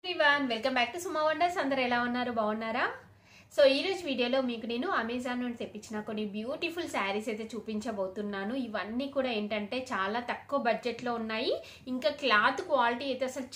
everyone, welcome back to Suma Wonders. అందరూ ఎలా ఉన్నారు? బాగున్నారా? సో ఈ రోజు వీడియోలో మీకు నేను అమెజాన్ నుండి తెప్పించిన కొన్ని బ్యూటిఫుల్ శారీస్ అయితే చూపించబోతున్నాను. ఇవన్నీ కూడా ఏంటంటే చాలా తక్కువ బడ్జెట్లో ఉన్నాయి. ఇంకా క్లాత్ క్వాలిటీ అయితే అసలు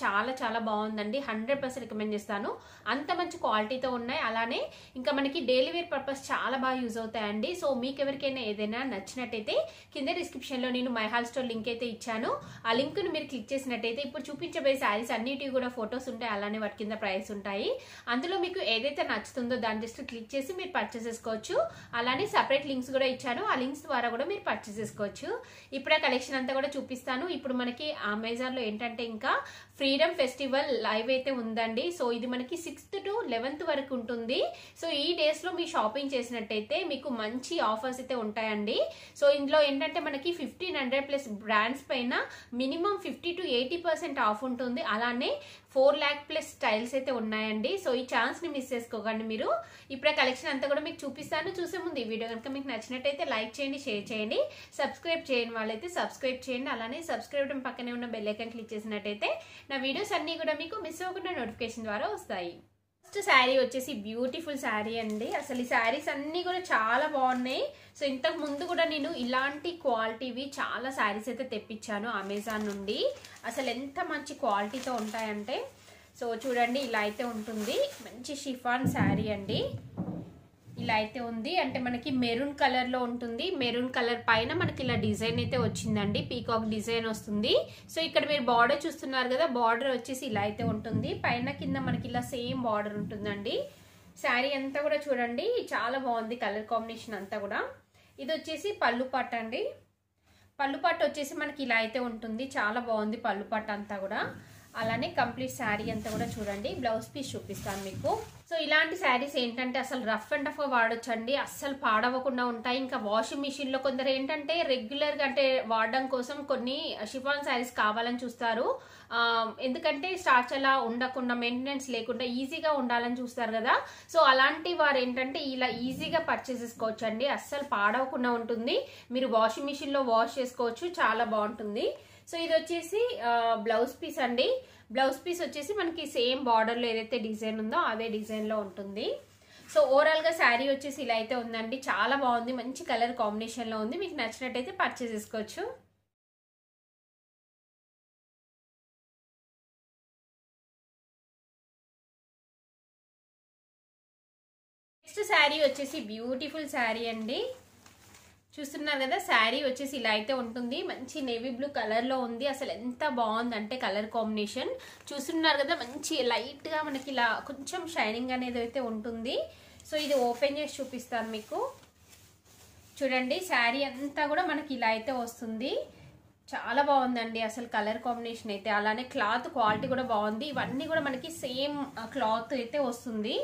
చాలా బాగుందండి. 100% రికమెండ్ చేస్తాను. అంత మంచి క్వాలిటీతో ఉన్నాయి. అలానే ఇంకా మనకి డైలీ వేర్ పర్పస్ చాలా బాగా యూజ్ అవుతాయండి. సో మీకు ఎవరికైనా ఏదైనా నచ్చినట్టయితే కింద డిస్క్రిప్షన్లో నేను మై హాల్ స్టోర్ లింక్ అయితే ఇచ్చాను. ఆ లింక్ను మీరు క్లిక్ చేసినట్టయితే ఇప్పుడు చూపించబోయే శారీస్ అన్నిటివి కూడా ఫొటోస్ ఉంటాయి. అలానే వాటి కింద ప్రైస్ ఉంటాయి. అందులో మీకు ఏదైతే నచ్చుతుందో దాని జస్ట్ క్లిక్ చేసి మీరు పర్చేస్ చేసుకోవచ్చు. అలానే సపరేట్ లింక్స్ కూడా ఇచ్చాను. ఆ లింక్స్ ద్వారా కూడా మీరు పర్చేస్ చేసుకోవచ్చు. ఇప్పుడు ఆ కలెక్షన్ అంతా కూడా చూపిస్తాను. ఇప్పుడు మనకి అమెజాన్ లో ఏంటంటే ఇంకా ఫ్రీడమ్ ఫెస్టివల్ లైవ్ అయితే ఉందండి. సో ఇది మనకి 6th to 11th వరకు ఉంటుంది. సో ఈ డేస్ లో మీ షాపింగ్ చేసినట్టయితే మీకు మంచి ఆఫర్స్ అయితే ఉంటాయండి. సో ఇందులో ఏంటంటే మనకి 1500+ బ్రాండ్స్ పైన మినిమం 50 to 80% ఆఫ్ ఉంటుంది. అలానే 4 lakh+ స్టైల్స్ అయితే ఉన్నాయండి. సో ఈ ఛాన్స్ ని మిస్ చేసుకోకండి మీరు. ఇప్పుడు కలెక్షన్ అంతా కూడా మీకు చూపిస్తాను. చూసే ముందు ఈ వీడియో కనుక మీకు నచ్చినట్టయితే లైక్ చేయండి, షేర్ చేయండి, సబ్స్క్రైబ్ చేయని వాళ్ళైతే సబ్స్క్రైబ్ చేయండి. అలానే సబ్స్క్రైబ్ పక్కనే ఉన్న బెల్ ఐకాన్ క్లిక్ చేసినట్టయితే నా వీడియోస్ అన్ని కూడా మీకు మిస్ అవ్వకుండా నోటిఫికేషన్ ద్వారా వస్తాయి. ఫస్ట్ శారీ వచ్చేసి బ్యూటిఫుల్ శారీ అండి. అసలు ఈ శారీస్ అన్ని కూడా చాలా బాగున్నాయి. సో ఇంతకు ముందు కూడా నేను ఇలాంటి క్వాలిటీవి చాలా శారీస్ అయితే తెప్పించాను అమెజాన్ నుండి. అసలు ఎంత మంచి క్వాలిటీతో ఉంటాయంటే సో చూడండి, ఇలా అయితే ఉంటుంది. మంచి షిఫాన్ శారీ అండి. ఇలా అయితే ఉంది. అంటే మనకి మెరూన్ కలర్ లో ఉంటుంది. మెరూన్ కలర్ పైన మనకి ఇలా డిజైన్ అయితే వచ్చిందండి. పీకాక్ డిజైన్ వస్తుంది. సో ఇక్కడ మీరు బార్డర్ చూస్తున్నారు కదా, బార్డర్ వచ్చేసి ఇలా అయితే ఉంటుంది. పైన కింద మనకి ఇలా సేమ్ బార్డర్ ఉంటుందండి. శారీ అంతా కూడా చూడండి చాలా బాగుంది. కలర్ కాంబినేషన్ అంతా కూడా. ఇది వచ్చేసి పళ్ళు పట్టు అండి. పళ్ళు పట్టు వచ్చేసి మనకి ఇలా అయితే ఉంటుంది. చాలా బాగుంది పళ్ళు పట్టు అంతా కూడా. అలానే కంప్లీట్ శారీ అంతా కూడా చూడండి. బ్లౌజ్ పీస్ చూపిస్తాను మీకు. సో ఇలాంటి శారీస్ ఏంటంటే అసలు రఫ్ అండ్ టఫ్ గా వాడొచ్చండి. అస్సలు పాడవకుండా ఉంటాయి. ఇంకా వాషింగ్ మిషన్ లో కొందరు ఏంటంటే రెగ్యులర్ గా అంటే వాడడం కోసం కొన్ని షిఫాన్ శారీస్ కావాలని చూస్తారు. ఎందుకంటే స్టార్చ్ అలా ఉండకుండా మెయింటెనెన్స్ లేకుండా ఈజీగా ఉండాలని చూస్తారు కదా. సో అలాంటి వారు ఏంటంటే ఇలా ఈజీగా పర్చేస్ చేసుకోవచ్చు అండి. అస్సలు పాడవకుండా ఉంటుంది. మీరు వాషింగ్ మిషన్ లో వాష్ చేసుకోవచ్చు. చాలా బాగుంటుంది. సో ఇది వచ్చేసి బ్లౌజ్ పీస్ అండి. బ్లౌజ్ పీస్ వచ్చేసి మనకి సేమ్ బార్డర్ లో ఏదైతే డిజైన్ ఉందో అదే డిజైన్ లో ఉంటుంది. సో ఓవరాల్ గా శారీ వచ్చేసి ఇలా అయితే ఉందండి. చాలా బాగుంది. మంచి కలర్ కాంబినేషన్ లో ఉంది. మీకు నచ్చినట్టయితే పర్చేస్ చేసుకోవచ్చు. నెక్స్ట్ శారీ వచ్చేసి బ్యూటిఫుల్ శారీ అండి. చూస్తున్నారు కదా, శారీ వచ్చేసి ఇలా అయితే ఉంటుంది. మంచి నేవీ బ్లూ కలర్ లో ఉంది. అసలు ఎంత బాగుంది అంటే కలర్ కాంబినేషన్ చూస్తున్నారు కదా. మంచి లైట్ గా మనకి ఇలా కొంచెం షైనింగ్ అనేది అయితే ఉంటుంది. సో ఇది ఓపెన్ చేసి చూపిస్తాను మీకు. చూడండి, శారీ అంతా కూడా మనకి ఇలా అయితే వస్తుంది. చాలా బాగుందండి అసలు కలర్ కాంబినేషన్ అయితే. అలానే క్లాత్ క్వాలిటీ కూడా బాగుంది. ఇవన్నీ కూడా మనకి సేమ్ క్లాత్ అయితే వస్తుంది.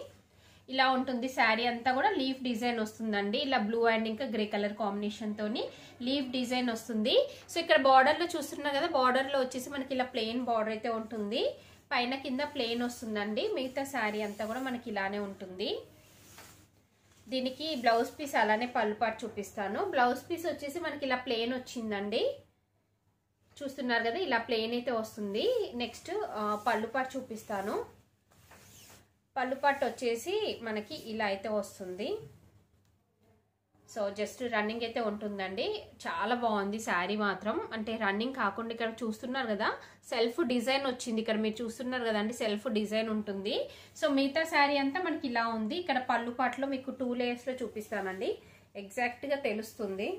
ఇలా ఉంటుంది శారీ అంతా కూడా. లీఫ్ డిజైన్ వస్తుందండి. ఇలా బ్లూ అండ్ ఇంకా గ్రే కలర్ కాంబినేషన్ తోని లీఫ్ డిజైన్ వస్తుంది. సో ఇక్కడ బార్డర్ లో చూస్తున్నారు కదా, బార్డర్ లో వచ్చేసి మనకి ఇలా ప్లెయిన్ బార్డర్ అయితే ఉంటుంది. పైన కింద ప్లెయిన్ వస్తుందండి. మిగతా శారీ అంతా కూడా మనకి ఇలానే ఉంటుంది. దీనికి బ్లౌజ్ పీస్ అలానే పళ్ళు పాటు చూపిస్తాను. బ్లౌజ్ పీస్ వచ్చేసి మనకి ఇలా ప్లెయిన్ వచ్చిందండి. చూస్తున్నారు కదా, ఇలా ప్లెయిన్ అయితే వస్తుంది. నెక్స్ట్ పళ్ళు పాటు చూపిస్తాను. పళ్ళు పట్టు వచ్చేసి మనకి ఇలా అయితే వస్తుంది. సో జస్ట్ రన్నింగ్ అయితే ఉంటుందండి. చాలా బాగుంది శారీ మాత్రం. అంటే రన్నింగ్ కాకుండా ఇక్కడ చూస్తున్నారు కదా సెల్ఫ్ డిజైన్ వచ్చింది. ఇక్కడ మీరు చూస్తున్నారు కదండి సెల్ఫ్ డిజైన్ ఉంటుంది. సో మిగతా శారీ అంతా మనకి ఇలా ఉంది. ఇక్కడ పళ్ళు పట్టులో మీకు 2 లేయర్స్ లో చూపిస్తానండి. ఎగ్జాక్ట్ గా తెలుస్తుంది.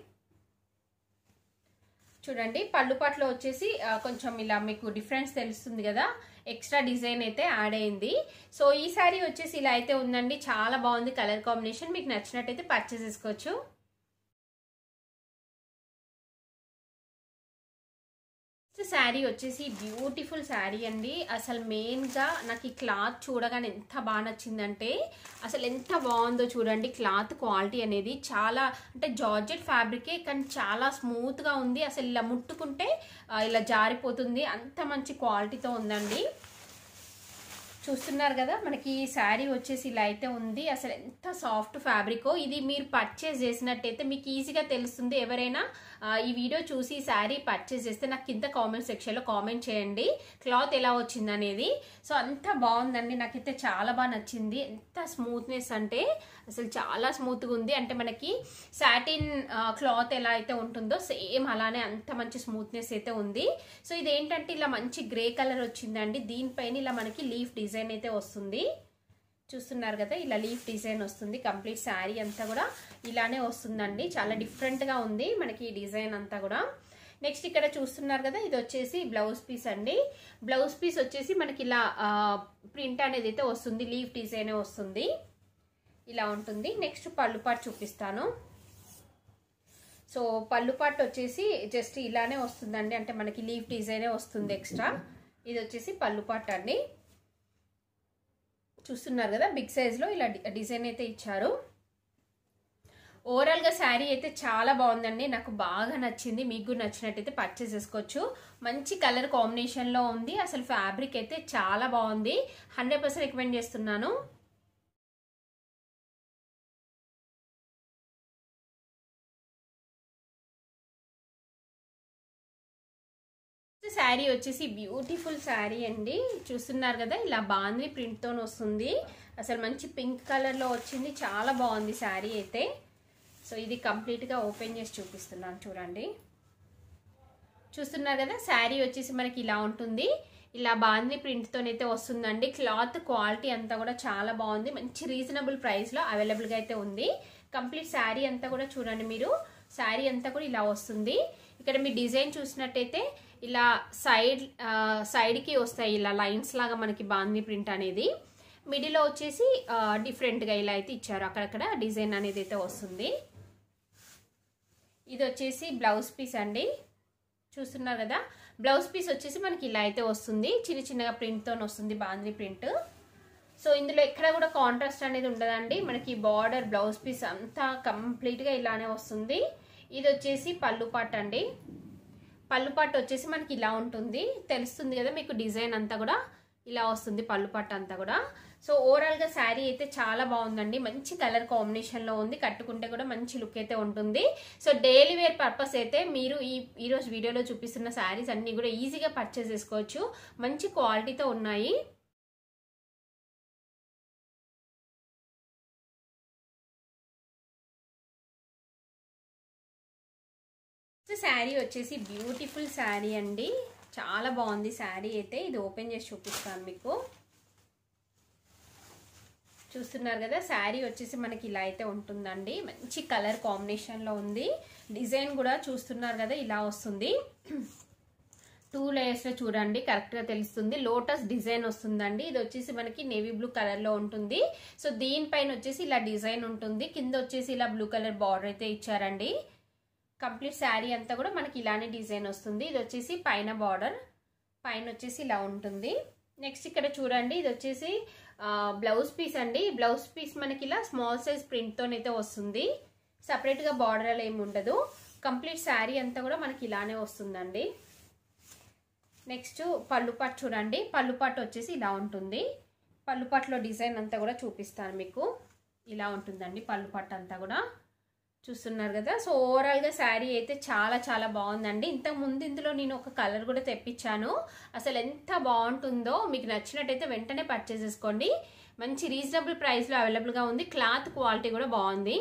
చూడండి, పళ్ళు పట్టులో వచ్చేసి కొంచెం ఇలా మీకు డిఫరెన్స్ తెలుస్తుంది కదా. ఎక్స్ట్రా డిజైన్ అయితే యాడ్ అయింది. సో ఈ శారీ వచ్చేసి ఇలా అయితే ఉందండి. చాలా బాగుంది కలర్ కాంబినేషన్. మీకు నచ్చినట్టయితే పర్చేస్ చేసుకోవచ్చు. శారీ వచ్చేసి బ్యూటిఫుల్ శారీ అండి. అసలు మెయిన్ గా నాకు ఈ క్లాత్ చూడగానే ఎంత బాగా నచ్చిందంటే అసలు ఎంత బాగుందో చూడండి. క్లాత్ క్వాలిటీ అనేది చాలా అంటే జార్జెట్ ఫ్యాబ్రికే కానీ చాలా స్మూత్ గా ఉంది. అసలు ఇలా ముట్టుకుంటే ఇలా జారిపోతుంది. అంత మంచి క్వాలిటీతో ఉందండి. చూస్తున్నారు కదా, మనకి శారీ వచ్చేసి ఇలా అయితే ఉంది. అసలు ఎంత సాఫ్ట్ ఫ్యాబ్రికో. ఇది మీరు పర్చేస్ చేసినట్టయితే మీకు ఈజీగా తెలుస్తుంది. ఎవరైనా ఈ వీడియో చూసి శారీ పర్చేస్ చేస్తే నాకు కింద కామెంట్ సెక్షన్లో కామెంట్ చేయండి క్లాత్ ఎలా వచ్చింది అనేది. సో అంత బాగుందండి, నాకైతే చాలా బాగా నచ్చింది. ఎంత స్మూత్నెస్ అంటే అసలు చాలా స్మూత్గా ఉంది. అంటే మనకి సాటిన్ క్లాత్ ఎలా అయితే ఉంటుందో సేమ్ అలానే అంత మంచి స్మూత్నెస్ అయితే ఉంది. సో ఇదేంటంటే ఇలా మంచి గ్రే కలర్ వచ్చిందండి. దీనిపైన ఇలా మనకి లీఫ్ డిజైన్ అయితే వస్తుంది. చూస్తున్నారు కదా, ఇలా లీఫ్ డిజైన్ వస్తుంది. కంప్లీట్ శారీ అంతా కూడా ఇలానే వస్తుందండి. చాలా డిఫరెంట్గా ఉంది మనకి ఈ డిజైన్ అంతా కూడా. నెక్స్ట్ ఇక్కడ చూస్తున్నారు కదా, ఇది వచ్చేసి బ్లౌజ్ పీస్ అండి. బ్లౌజ్ పీస్ వచ్చేసి మనకి ఇలా ప్రింట్ అనేది అయితే వస్తుంది, లీఫ్ డిజైన్ వస్తుంది, ఇలా ఉంటుంది. నెక్స్ట్ పళ్ళు పాటు చూపిస్తాను. సో పళ్ళు పాటు వచ్చేసి జస్ట్ ఇలానే వస్తుందండి, అంటే మనకి లీఫ్ డిజైనే వస్తుంది ఎక్స్ట్రా. ఇది వచ్చేసి పళ్ళు పాటు అండి. చూస్తున్నారు కదా, బిగ్ సైజ్లో ఇలా డిజైన్ అయితే ఇచ్చారు. ఓవరాల్గా శారీ అయితే చాలా బాగుందండి, నాకు బాగా నచ్చింది. మీకు నచ్చినట్టయితే పర్చేస్ చేసుకోవచ్చు. మంచి కలర్ కాంబినేషన్లో ఉంది. అసలు ఫ్యాబ్రిక్ అయితే చాలా బాగుంది, 100% రికమెండ్ చేస్తున్నాను. శారీ వచ్చేసి బ్యూటిఫుల్ శారీ అండి. చూస్తున్నారు కదా, ఇలా బాంద్రీ ప్రింట్తో వస్తుంది. అసలు మంచి పింక్ కలర్లో వచ్చింది, చాలా బాగుంది శారీ అయితే. సో ఇది కంప్లీట్గా ఓపెన్ చేసి చూపిస్తున్నాను చూడండి. చూస్తున్నారు కదా, శారీ వచ్చేసి మనకి ఇలా ఉంటుంది. ఇలా బాంద్రీ ప్రింట్తోనైతే వస్తుందండి. క్లాత్ క్వాలిటీ అంతా కూడా చాలా బాగుంది. మంచి రీజనబుల్ ప్రైస్లో అవైలబుల్గా అయితే ఉంది. కంప్లీట్ శారీ అంతా కూడా చూడండి మీరు, శారీ అంతా కూడా ఇలా వస్తుంది. ఇక్కడ మీ డిజైన్ చూసినట్టయితే ఇలా సైడ్కి వస్తాయి ఇలా లైన్స్ లాగా మనకి బాందీ ప్రింట్ అనేది. మిడిల్లో వచ్చేసి డిఫరెంట్గా ఇలా అయితే ఇచ్చారు, అక్కడక్కడ డిజైన్ అనేది అయితే వస్తుంది. ఇది వచ్చేసి బ్లౌజ్ పీస్ అండి. చూస్తున్నారు కదా, బ్లౌజ్ పీస్ వచ్చేసి మనకి ఇలా అయితే వస్తుంది, చిన్న చిన్నగా ప్రింట్తో వస్తుంది, బాందీ ప్రింట్. సో ఇందులో ఎక్కడ కూడా కాంట్రాస్ట్ అనేది ఉండదండి. మనకి బార్డర్ బ్లౌజ్ పీస్ అంతా కంప్లీట్గా ఇలానే వస్తుంది. ఇది వచ్చేసి పళ్ళు పాటు అండి. పళ్ళు పాటు వచ్చేసి మనకి ఇలా ఉంటుంది, తెలుస్తుంది కదా మీకు, డిజైన్ అంతా కూడా ఇలా వస్తుంది పళ్ళు పాటు అంతా కూడా. సో ఓవరాల్గా శారీ అయితే చాలా బాగుందండి, మంచి కలర్ కాంబినేషన్లో ఉంది. కట్టుకుంటే కూడా మంచి లుక్ అయితే ఉంటుంది. సో డైలీ వేర్ పర్పస్ అయితే మీరు ఈరోజు వీడియోలో చూపిస్తున్న శారీస్ అన్నీ కూడా ఈజీగా పర్చేస్ చేసుకోవచ్చు, మంచి క్వాలిటీతో ఉన్నాయి. శారీ వచ్చేసి బ్యూటిఫుల్ శారీ అండి, చాలా బాగుంది శారీ అయితే. ఇది ఓపెన్ చేసి చూపిస్తాను మీకు. చూస్తున్నారు కదా, శారీ వచ్చేసి మనకి ఇలా అయితే ఉంటుందండి. మంచి కలర్ కాంబినేషన్లో ఉంది. డిజైన్ కూడా చూస్తున్నారు కదా, ఇలా వస్తుంది. 2 లేయర్స్లో చూడండి, కరెక్ట్గా తెలుస్తుంది. లోటస్ డిజైన్ వస్తుందండి. ఇది వచ్చేసి మనకి నేవీ బ్లూ కలర్లో ఉంటుంది. సో దీనిపైన వచ్చేసి ఇలా డిజైన్ ఉంటుంది, కింద వచ్చేసి ఇలా బ్లూ కలర్ బార్డర్ అయితే ఇచ్చారండి. కంప్లీట్ శారీ అంతా కూడా మనకి ఇలానే డిజైన్ వస్తుంది. ఇది వచ్చేసి పైన బార్డర్, పైన వచ్చేసి ఇలా ఉంటుంది. నెక్స్ట్ ఇక్కడ చూడండి, ఇది వచ్చేసి బ్లౌజ్ పీస్ అండి. బ్లౌజ్ పీస్ మనకి ఇలా స్మాల్ సైజ్ ప్రింట్తోనైతే వస్తుంది, సపరేట్గా బార్డర్ అలా ఏమి ఉండదు. కంప్లీట్ శారీ అంతా కూడా మనకి ఇలానే వస్తుందండి. నెక్స్ట్ పళ్ళు పాటు చూడండి, పళ్ళు పాటు వచ్చేసి ఇలా ఉంటుంది. పళ్ళు పాటులో డిజైన్ అంతా కూడా చూపిస్తాను మీకు, ఇలా ఉంటుందండి పళ్ళు పాటు అంతా కూడా. చూస్తున్నారు కదా, సో ఓవరాల్గా శారీ అయితే చాలా చాలా బాగుందండి. ఇంతకుముందు ఇందులో నేను ఒక కలర్ కూడా తెప్పించాను, అసలు ఎంత బాగుంటుందో. మీకు నచ్చినట్టయితే వెంటనే పర్చేస్ చేసుకోండి, మంచి రీజనబుల్ ప్రైస్లో అవైలబుల్గా ఉంది. క్లాత్ క్వాలిటీ కూడా బాగుంది.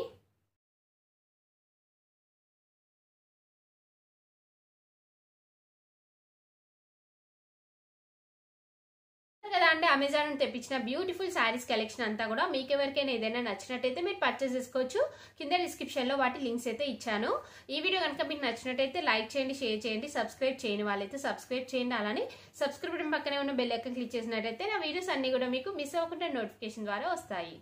కదా అండి, అమెజాన్ నుండి తెప్పించిన బ్యూటిఫుల్ శారీస్ కలెక్షన్ అంతా కూడా. మీకు ఎవరికైనా ఏదైనా నచ్చినట్టయితే మీరు పర్చేస్ చేసుకోవచ్చు. కింద డిస్క్రిప్షన్లో వాటి లింక్స్ అయితే ఇచ్చాను. ఈ వీడియో కనుక మీకు నచ్చినట్టయితే లైక్ చేయండి, షేర్ చేయండి. సబ్స్క్రైబ్ చేయని వాళ్ళైతే సబ్స్క్రైబ్ చేయండి. అలానే సబ్స్క్రైబ్ బటన్ పక్కనే ఉన్న బెల్ ఐకాన్ క్లిక్ చేసినట్టయితే నా వీడియోస్ అన్ని కూడా మీకు మిస్ అవ్వకుండా నోటిఫికేషన్ ద్వారా వస్తాయి.